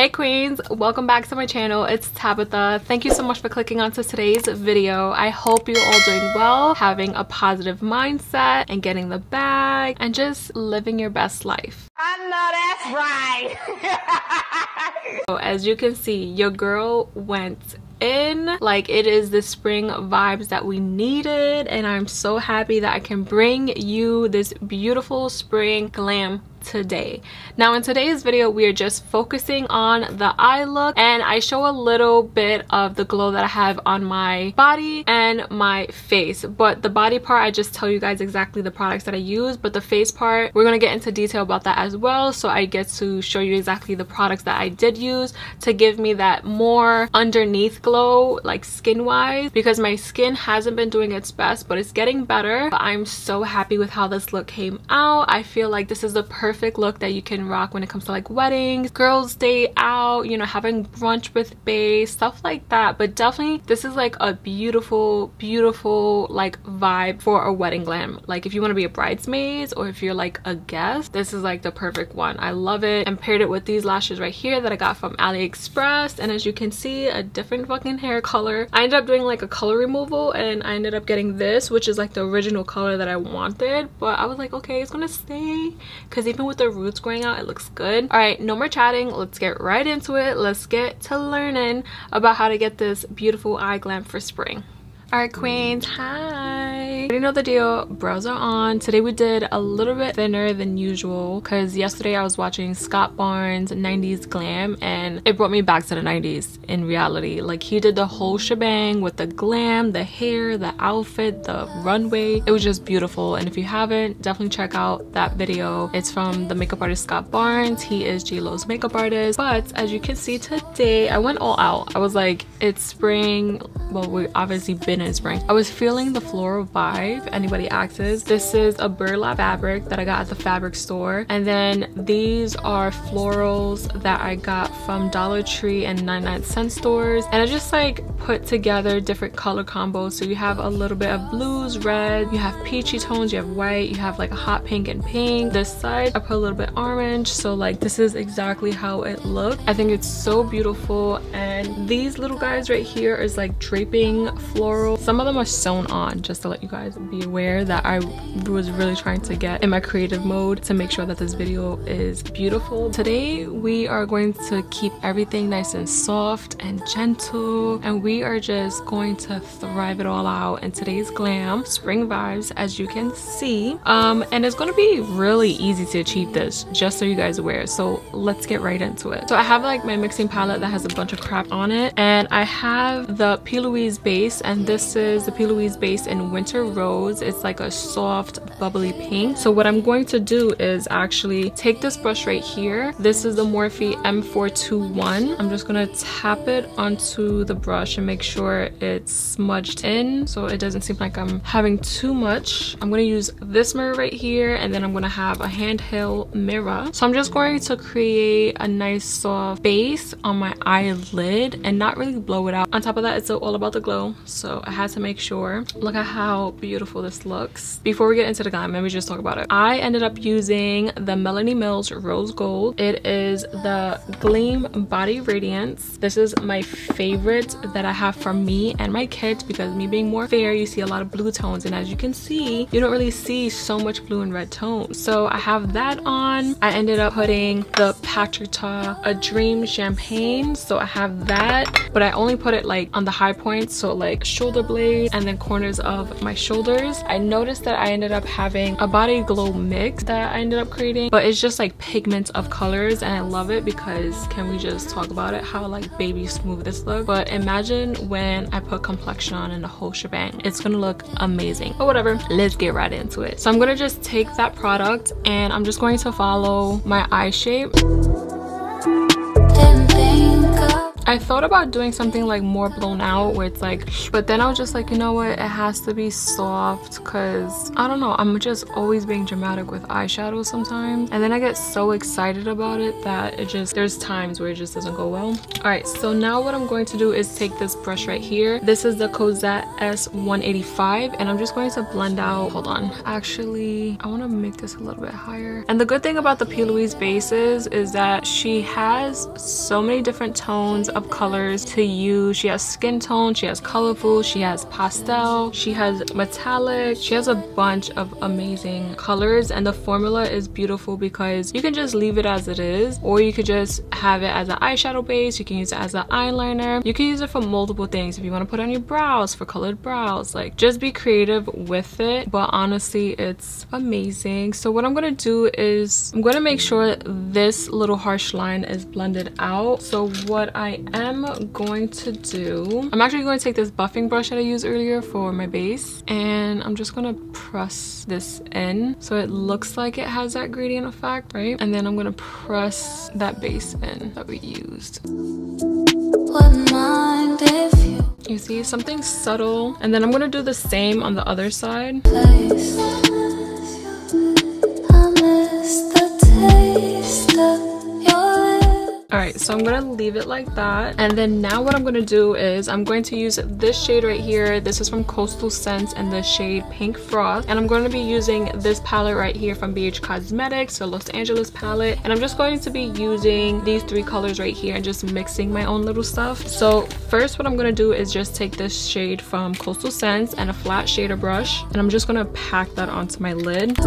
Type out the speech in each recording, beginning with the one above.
Hey queens, welcome back to my channel. It's Tabitha. Thank you so much for clicking onto today's video. I hope you're all doing well, having a positive mindset and getting the bag and just living your best life. I know that's right. So as you can see, your girl went in like it is the spring vibes that we needed, and I'm so happy that I can bring you this beautiful spring glam today. Now in today's video we are just focusing on the eye look, and I show a little bit of the glow that I have on my body and my face, but the body part I just tell you guys exactly the products that I use, but the face part we're gonna get into detail about that as well, so I get to show you exactly the products that I did use to give me that more underneath glow, like skin wise, because my skin hasn't been doing its best, but it's getting better. But I'm so happy with how this look came out. I feel like this is the perfect look that you can rock when it comes to like weddings, girls day out, you know, having brunch with bae, stuff like that. But definitely this is like a beautiful like vibe for a wedding glam. Like if you want to be a bridesmaid or if you're like a guest, this is like the perfect one. I love it. And paired it with these lashes right here that I got from AliExpress, and as you can see, a different fucking hair color. I ended up doing like a color removal and I ended up getting this, which is like the original color that I wanted, but I was like, okay, it's gonna stay because even with the roots growing out, it looks good. All right, no more chatting, let's get right into it. Let's get to learning about how to get this beautiful eye glam for spring. All right queens, hi. You know the deal, brows are on. Today we did a little bit thinner than usual because yesterday I was watching Scott Barnes' 90s glam and it brought me back to the 90s in reality. Like he did the whole shebang with the glam, the hair, the outfit, the runway. It was just beautiful, and if you haven't, definitely check out that video. It's from the makeup artist Scott Barnes. He is J-Lo's makeup artist. But as you can see today, I went all out. I was like, it's spring. Well, we've obviously been in spring. I was feeling the floral vibe. Anybody asks, this is a burlap fabric that I got at the fabric store, and then these are florals that I got from Dollar Tree and 99-cent stores, and I just like put together different color combos. So you have a little bit of blues, red, you have peachy tones, you have white, you have like a hot pink and pink. This side I put a little bit orange, so like this is exactly how it looked. I think it's so beautiful. And these little guys right here is like draping floral. Some of them are sewn on, just to let you guys be aware that I was really trying to get in my creative mode to make sure that this video is beautiful. Today we are going to keep everything nice and soft and gentle, and we are just going to thrive it all out in today's glam spring vibes, as you can see. And it's going to be really easy to achieve this, just so you guys are aware. So let's get right into it. So I have like my mixing palette that has a bunch of crap on it, and I have the Plouise Base, and this is the Plouise Base in Winter Rose. It's like a soft bubbly pink. So what I'm going to do is actually take this brush right here. This is the Morphe M421. I'm just gonna tap it onto the brush and make sure it's smudged in so it doesn't seem like I'm having too much. I'm gonna use this mirror right here, and then I'm gonna have a handheld mirror. So I'm just going to create a nice soft base on my eyelid and not really blow it out. On top of that, it's all about the glow, so I had to make sure. Look at how beautiful this looks. Before we get into the glam, let me just talk about it. I ended up using the Melanie Mills Rose Gold. It is the Gleam Body Radiance. This is my favorite that I have for me and my kids, because me being more fair, you see a lot of blue tones, and as you can see, you don't really see so much blue and red tones. So I have that on. I ended up putting the Patricia A Dream Champagne, so I have that, but I only put it like on the high points, so like shoulder blade and then corners of my shoulders. I noticed that I ended up having a body glow mix that I ended up creating, but it's just like pigments of colors, and I love it because, can we just talk about it, how like baby smooth this look. But imagine when I put complexion on and the whole shebang, it's gonna look amazing. But whatever, let's get right into it. So I'm gonna just take that product and I'm just going to follow my eye shape. I I thought about doing something like more blown out where it's like, but then I was just like, you know what, it has to be soft, because I don't know, I'm just always being dramatic with eyeshadow sometimes, and then I get so excited about it that it just, there's times where it just doesn't go well. All right, so now what I'm going to do is take this brush right here. This is the Cosette S185, and I'm just going to blend out, hold on, actually I want to make this a little bit higher. And the good thing about the Plouise bases is that she has so many different tones of colors to use. She has skin tone, she has colorful, she has pastel, she has metallic, she has a bunch of amazing colors, and the formula is beautiful because you can just leave it as it is, or you could just have it as an eyeshadow base. You can use it as an eyeliner. You can use it for multiple things. If you want to put on your brows, for colored brows, like just be creative with it. But honestly, it's amazing. So what I'm gonna do is I'm gonna make sure this little harsh line is blended out. So what I am going to do, I'm actually going to take this buffing brush that I used earlier for my base, and I'm just gonna press this in so it looks like it has that gradient effect, right? And then I'm gonna press that base in that we used. You see, something subtle. And then I'm gonna do the same on the other side. Alright, so I'm gonna leave it like that. And then now what I'm gonna do is I'm going to use this shade right here. This is from Coastal Scents and the shade Pink Frost. And I'm going to be using this palette right here from BH Cosmetics, the Los Angeles palette. And I'm just going to be using these three colors right here and just mixing my own little stuff. So first what I'm gonna do is just take this shade from Coastal Scents and a flat shader brush. And I'm just gonna pack that onto my lid.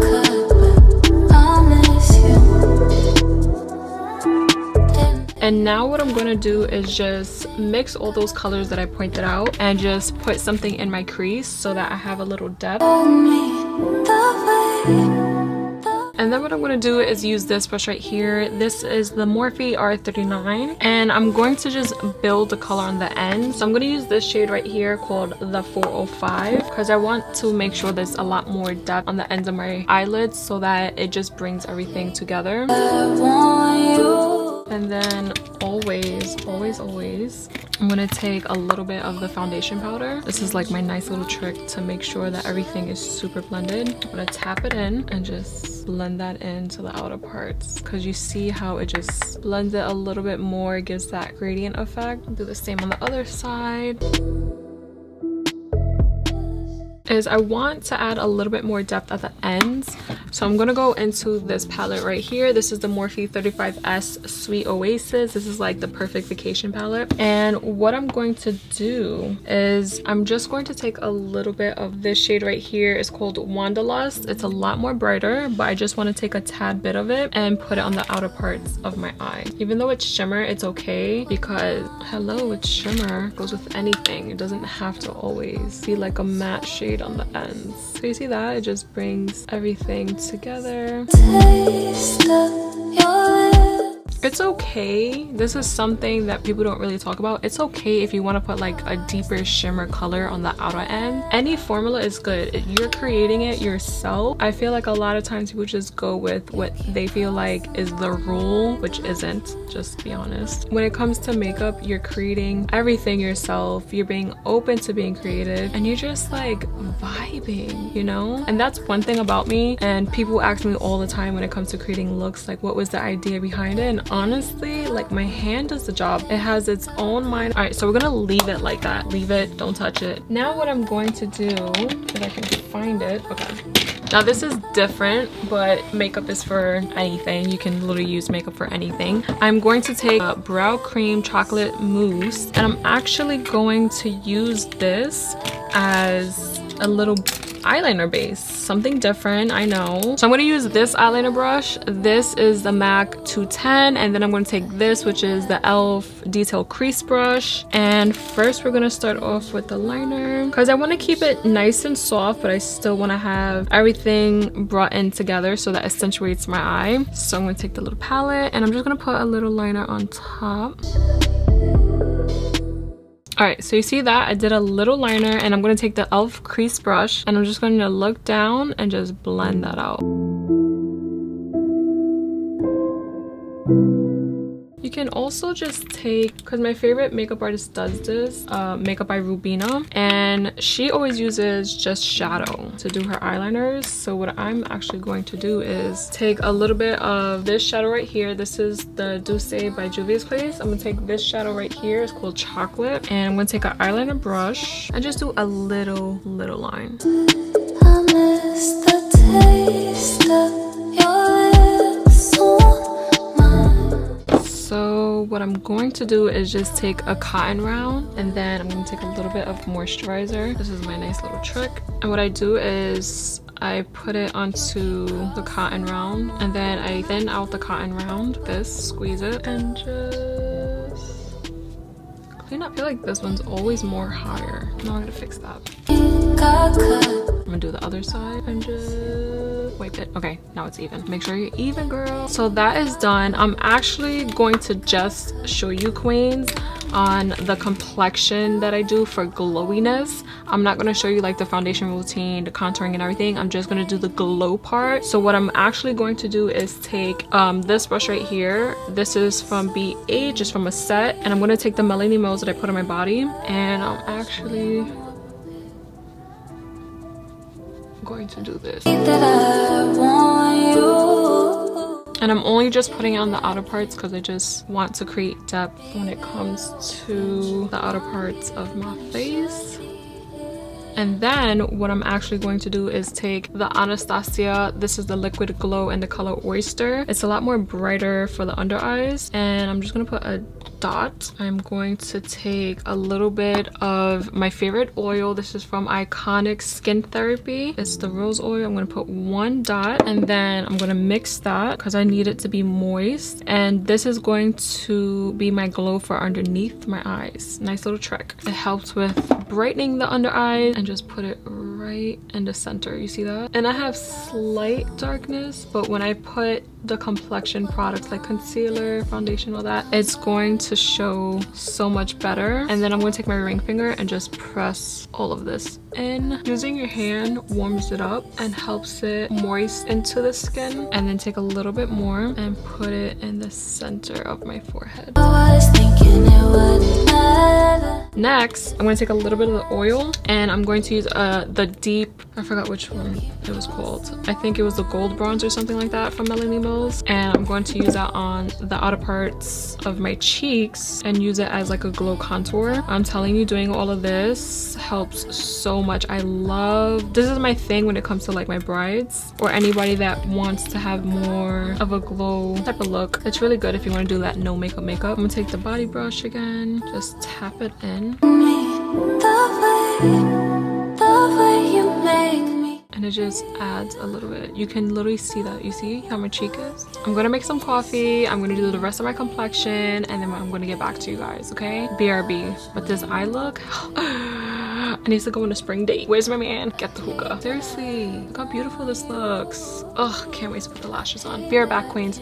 And now what I'm going to do is just mix all those colors that I pointed out and just put something in my crease so that I have a little depth. And then what I'm going to do is use this brush right here. This is the Morphe R39, and I'm going to just build the color on the end. So I'm going to use this shade right here called the 405 because I want to make sure there's a lot more depth on the ends of my eyelids so that it just brings everything together. And then always, I'm gonna take a little bit of the foundation powder. This is like my nice little trick to make sure that everything is super blended. I'm gonna tap it in and just blend that into the outer parts, because you see how it just blends it a little bit more, gives that gradient effect. I'll do the same on the other side. Is I want to add a little bit more depth at the ends, so I'm gonna go into this palette right here. This is the Morphe 35S Sweet Oasis. This is like the perfect vacation palette, and what I'm going to do is I'm just going to take a little bit of this shade right here. It's called Wanderlust. It's a lot more brighter, but I just want to take a tad bit of it and put it on the outer parts of my eye. Even though it's shimmer, it's okay because hello, it's shimmer, it goes with anything. It doesn't have to always be like a matte shade on the ends. So you see that? It just brings everything together. It's okay. This is something that people don't really talk about. It's okay if you want to put like a deeper shimmer color on the outer end. Any formula is good. You're creating it yourself. I feel like a lot of times people just go with what they feel like is the rule, which isn't, just be honest. When it comes to makeup, you're creating everything yourself. You're being open to being creative, and you're just like vibing, you know? And that's one thing about me, and people ask me all the time when it comes to creating looks, like what was the idea behind it? And honestly, like my hand does the job. It has its own mind. All right, so we're gonna leave it like that. Leave it, don't touch it. Now what I'm going to do, if I can find it, okay. Now this is different, but makeup is for anything. You can literally use makeup for anything. I'm going to take a brow cream chocolate mousse, and I'm actually going to use this as a little eyeliner base, something different, I know. So I'm going to use this eyeliner brush. This is the MAC 210, and then I'm going to take this, which is the e.l.f. detail crease brush. And first we're going to start off with the liner because I want to keep it nice and soft, but I still want to have everything brought in together so that accentuates my eye. So I'm going to take the little palette and I'm just going to put a little liner on top. Alright, so you see that? I did a little liner, and I'm going to take the e.l.f. crease brush and I'm just going to look down and just blend that out. You can also just take, because my favorite makeup artist does this, Makeup by Rubina, and she always uses just shadow to do her eyeliners. So what I'm actually going to do is take a little bit of this shadow right here. This is the Douce by Juvia's Place. I'm gonna take this shadow right here. It's called Chocolate, and I'm gonna take an eyeliner brush and just do a little line. I miss the taste of your lips on mine. So what I'm going to do is just take a cotton round, and then I'm going to take a little bit of moisturizer. This is my nice little trick. And what I do is I put it onto the cotton round, and then I thin out the cotton round, squeeze it, and just clean up. I feel like this one's always more higher. Now I'm gonna fix that. I'm gonna do the other side and just wipe it. Okay, now it's even. Make sure you're even, girl. So that is done. I'm actually going to just show you, queens, on the complexion that I do for glowiness. I'm not going to show you like the foundation routine, the contouring and everything. I'm just going to do the glow part. So what I'm actually going to do is take this brush right here. This is from BH, just from a set, and I'm going to take the Melanie Mills that I put on my body, and I'm actually going to do this. And I'm only just putting it on the outer parts because I just want to create depth when it comes to the outer parts of my face. And then what I'm actually going to do is take the Anastasia, this is the Liquid Glow in the color Oyster. It's a lot more brighter for the under eyes, and I'm just gonna put a dot. I'm going to take a little bit of my favorite oil. This is from Iconic Skin Therapy. It's the rose oil. I'm gonna put one dot, and then I'm gonna mix that because I need it to be moist. And this is going to be my glow for underneath my eyes. Nice little trick. It helps with brightening the under eyes, and just put it right in the center. You see that? And I have slight darkness, but when I put the complexion products like concealer, foundation, all that, it's going to show so much better. And then I'm going to take my ring finger and just press all of this in. Using your hand warms it up and helps it moist into the skin. And then take a little bit more and put it in the center of my forehead. I was thinking it would matter. Next, I'm going to take a little bit of the oil, and I'm going to use the deep, I forgot which one it was called. I think it was the gold bronze or something like that from Melanie Mills. And I'm going to use that on the outer parts of my cheeks and use it as like a glow contour. I'm telling you, doing all of this helps so much. I love, this is my thing when it comes to like my brides or anybody that wants to have more of a glow type of look. It's really good if you want to do that no makeup. I'm gonna take the body brush again, just tap it in. The way you make me. And it just adds a little bit. You can literally see that. You see how my cheek is? I'm gonna make some coffee. I'm gonna do the rest of my complexion, and then I'm gonna get back to you guys, okay? BRB. But this eye look, I need to go on a spring date. Where's my man? Get the hookah. Seriously, look how beautiful this looks. Ugh, can't wait to put the lashes on. Be right back, queens.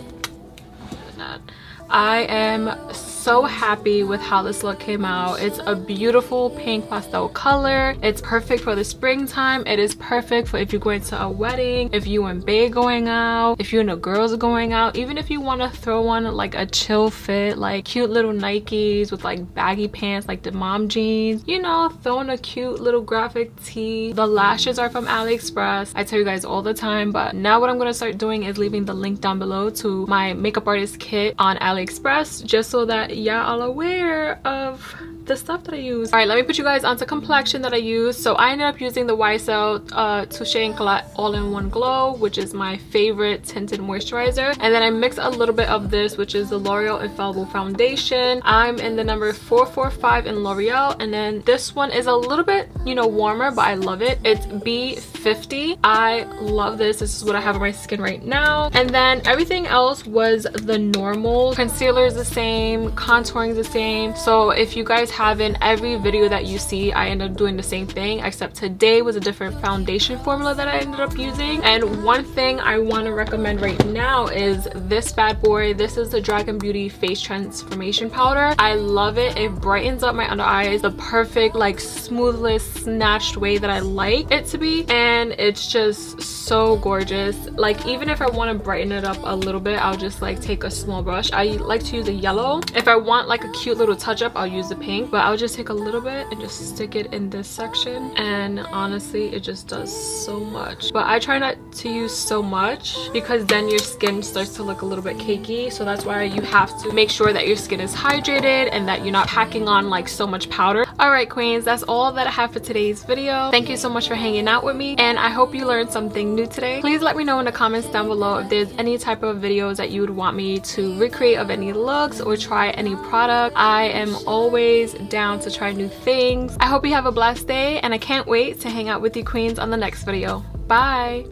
I am so happy with how this look came out. It's a beautiful pink pastel color. It's perfect for the springtime. It is perfect for if you're going to a wedding, if you and bae going out, if you and the girls are going out, even if you want to throw on like a chill fit, like cute little Nikes with like baggy pants, like the mom jeans, you know, throw on a cute little graphic tee. The lashes are from AliExpress. I tell you guys all the time, but now what I'm going to start doing is leaving the link down below to my makeup artist kit on AliExpress, just so that y'all are aware of the stuff that I use. All right, let me put you guys onto complexion that I use. So I ended up using the YSL Touche and Collette All-in-One Glow, which is my favorite tinted moisturizer. And then I mixed a little bit of this, which is the L'Oreal Infallible Foundation. I'm in the number 445 in L'Oreal. And then this one is a little bit, you know, warmer, but I love it. It's B50. I love this. This is what I have on my skin right now. And then everything else was the normal. Concealer is the same, contouring is the same. So if you guys have in every video that you see, I end up doing the same thing, except today was a different foundation formula that I ended up using. And one thing I want to recommend right now is this bad boy. This is the Dragon Beauty Face Transformation Powder. I love it. It brightens up my under eyes the perfect, like, smoothless, snatched way that I like it to be, and it's just so gorgeous. Like, even if I want to brighten it up a little bit, I'll just like take a small brush. I like to use a yellow. If I want like a cute little touch up, I'll use the pink, but I'll just take a little bit and just stick it in this section, and honestly it just does so much. But I try not to use so much because then your skin starts to look a little bit cakey, so that's why you have to make sure that your skin is hydrated and that you're not packing on like so much powder. All right, queens, that's all that I have for today's video. Thank you so much for hanging out with me, and I hope you learned something new today. Please let me know in the comments down below if there's any type of videos that you would want me to recreate of any looks or try any product. I am always down to try new things. I hope you have a blessed day, and I can't wait to hang out with you queens on the next video. Bye.